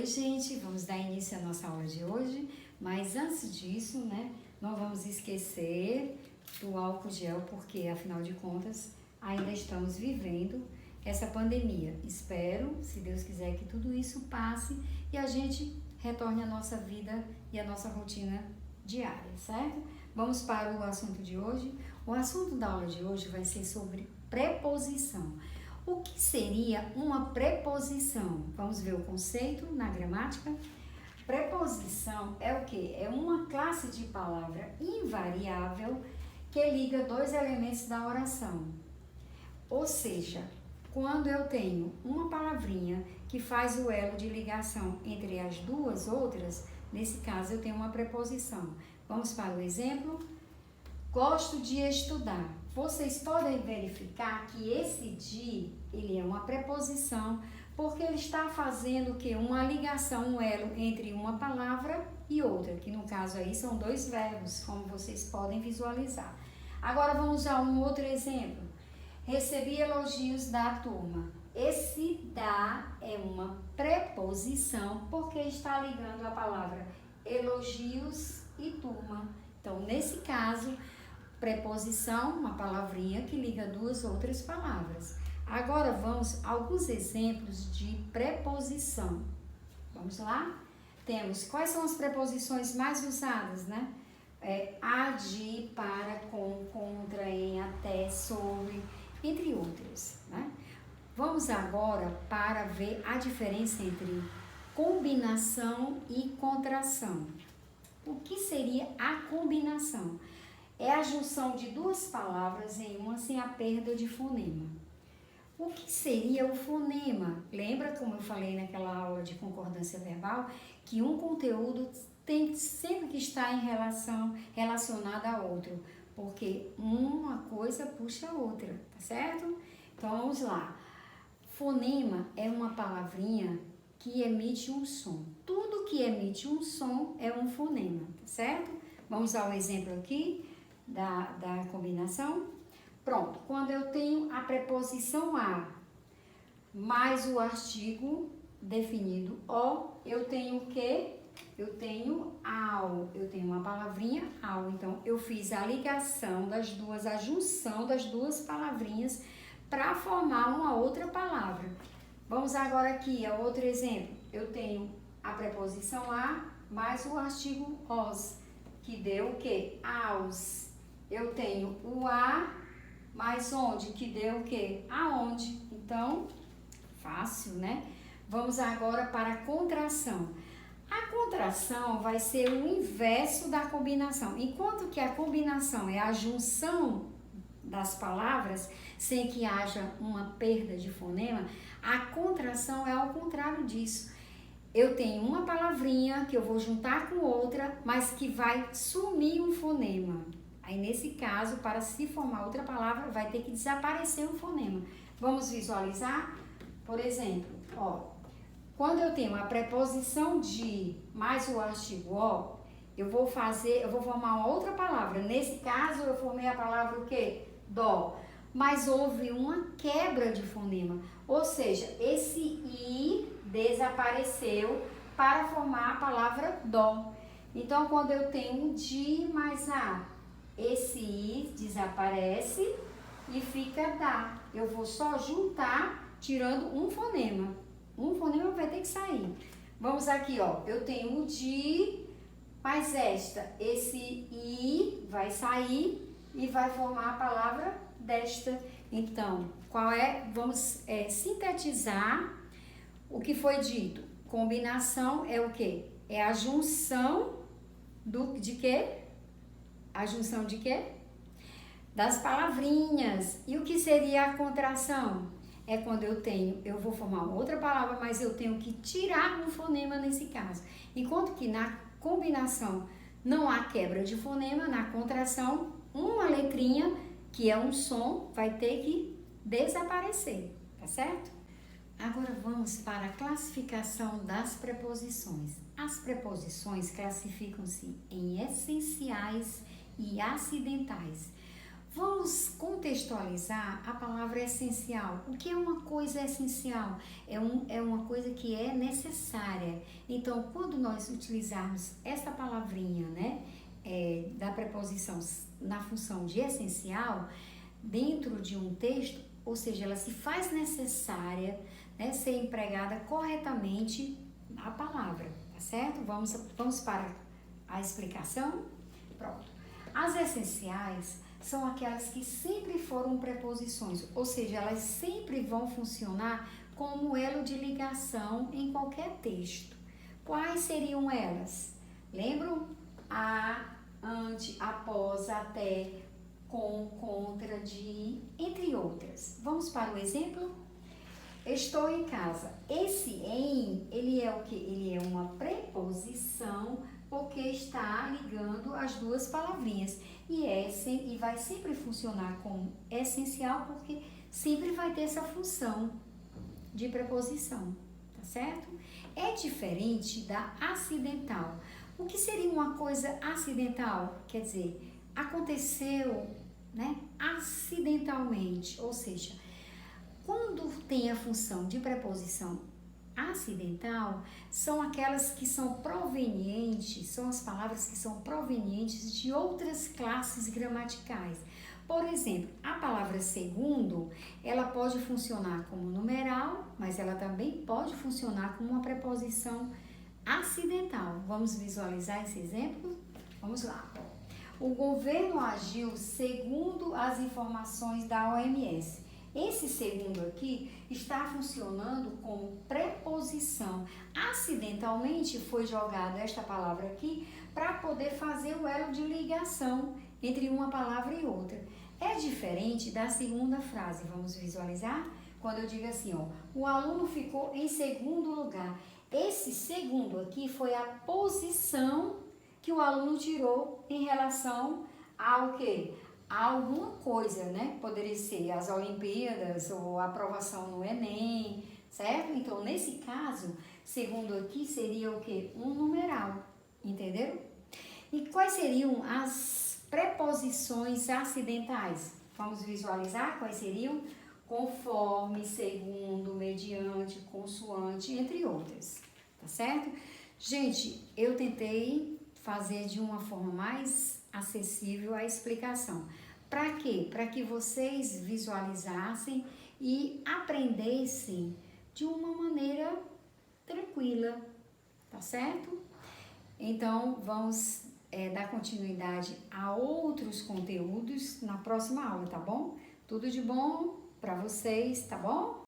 Oi, gente, vamos dar início à nossa aula de hoje, mas antes disso, né, não vamos esquecer do álcool gel, porque afinal de contas ainda estamos vivendo essa pandemia. Espero, se Deus quiser, que tudo isso passe e a gente retorne à nossa vida e à nossa rotina diária, certo? Vamos para o assunto de hoje. O assunto da aula de hoje vai ser sobre preposição. O que seria uma preposição? Vamos ver o conceito na gramática. Preposição é o quê? É uma classe de palavra invariável que liga dois elementos da oração. Ou seja, quando eu tenho uma palavrinha que faz o elo de ligação entre as duas outras, nesse caso eu tenho uma preposição. Vamos para o exemplo. Gosto de estudar. Vocês podem verificar que esse de, ele é uma preposição, porque ele está fazendo o quê? Uma ligação, um elo entre uma palavra e outra, que no caso aí são dois verbos, como vocês podem visualizar. Agora vamos a um outro exemplo. Recebi elogios da turma. Esse da é uma preposição, porque está ligando a palavra elogios e turma. Então, nesse caso, preposição, uma palavrinha que liga duas outras palavras. Agora vamos a alguns exemplos de preposição. Vamos lá? Temos, quais são as preposições mais usadas, né? A, de, para, com, contra, em, até, sobre, entre outras, né? Vamos agora para ver a diferença entre combinação e contração. O que seria a combinação? É a junção de duas palavras em uma sem a perda de fonema. O que seria o fonema? Lembra como eu falei naquela aula de concordância verbal, que um conteúdo tem sempre que estar relacionado a outro, porque uma coisa puxa a outra, tá certo? Então vamos lá. Fonema é uma palavrinha que emite um som. Tudo que emite um som é um fonema, tá certo? Vamos ao exemplo aqui da combinação. Pronto, quando eu tenho a preposição a mais o artigo definido o, eu tenho o quê? Eu tenho ao, eu tenho uma palavrinha ao. Então, eu fiz a ligação das duas, a junção das duas palavrinhas para formar uma outra palavra. Vamos agora aqui a outro exemplo. Eu tenho a preposição a mais o artigo os, que deu o quê? Aos. Eu tenho o a mais onde, que deu o quê? Aonde. Então, fácil, né? Vamos agora para a contração. A contração vai ser o inverso da combinação. Enquanto que a combinação é a junção das palavras, sem que haja uma perda de fonema, a contração é ao contrário disso. Eu tenho uma palavrinha que eu vou juntar com outra, mas que vai sumir um fonema. Aí, nesse caso, para se formar outra palavra, vai ter que desaparecer um fonema. Vamos visualizar? Por exemplo, ó, quando eu tenho a preposição de mais o artigo o, eu vou formar uma outra palavra. Nesse caso, eu formei a palavra o quê? Dó. Mas houve uma quebra de fonema. Ou seja, esse i desapareceu para formar a palavra dó. Então, quando eu tenho de mais a, esse i desaparece e fica dá. Eu vou só juntar, tirando um fonema. Um fonema vai ter que sair. Vamos aqui, ó. Eu tenho o de, mais esta. Esse i vai sair e vai formar a palavra desta. Então, qual é? Vamos sintetizar o que foi dito. Combinação é o quê? É a junção de quê? A junção de quê? Das palavrinhas. E o que seria a contração? É quando eu vou formar outra palavra, mas eu tenho que tirar um fonema nesse caso. Enquanto que na combinação não há quebra de fonema, na contração, uma letrinha, que é um som, vai ter que desaparecer, tá certo? Agora vamos para a classificação das preposições. As preposições classificam-se em essenciais e acidentais. Vamos contextualizar a palavra essencial. O que é uma coisa essencial? É uma coisa que é necessária. Então, quando nós utilizarmos essa palavrinha, né, da preposição na função de essencial, dentro de um texto, ou seja, ela se faz necessária, né, ser empregada corretamente a palavra, tá certo? Vamos para a explicação? Pronto. As essenciais são aquelas que sempre foram preposições, ou seja, elas sempre vão funcionar como elo de ligação em qualquer texto. Quais seriam elas? Lembram? A, ante, após, até, com, contra, de, entre outras. Vamos para o exemplo? Estou em casa. Esse em, ele é o que? Ele é uma preposição porque está ligando as duas palavrinhas. E vai sempre funcionar como essencial porque sempre vai ter essa função de preposição, tá certo? É diferente da acidental. O que seria uma coisa acidental? Quer dizer, aconteceu, né, acidentalmente, ou seja, quando tem a função de preposição acidental, são aquelas que são provenientes, são as palavras que são provenientes de outras classes gramaticais. Por exemplo, a palavra segundo, ela pode funcionar como numeral, mas ela também pode funcionar como uma preposição acidental. Vamos visualizar esse exemplo? Vamos lá. O governo agiu segundo as informações da OMS. Esse segundo aqui está funcionando como preposição. Acidentalmente foi jogada esta palavra aqui para poder fazer o elo de ligação entre uma palavra e outra. É diferente da segunda frase. Vamos visualizar? Quando eu digo assim, ó, o aluno ficou em segundo lugar. Esse segundo aqui foi a posição que o aluno tirou em relação ao quê? A alguma coisa, né? Poderia ser as Olimpíadas ou a aprovação no Enem, certo? Então, nesse caso, segundo aqui seria o quê? Um numeral, entenderam? E quais seriam as preposições acidentais? Vamos visualizar quais seriam? Conforme, segundo, mediante, consoante, entre outras, tá certo? Gente, eu tentei fazer de uma forma mais acessível a explicação. Para quê? Para que vocês visualizassem e aprendessem de uma maneira tranquila, tá certo? Então, vamos dar continuidade a outros conteúdos na próxima aula, tá bom? Tudo de bom para vocês, tá bom?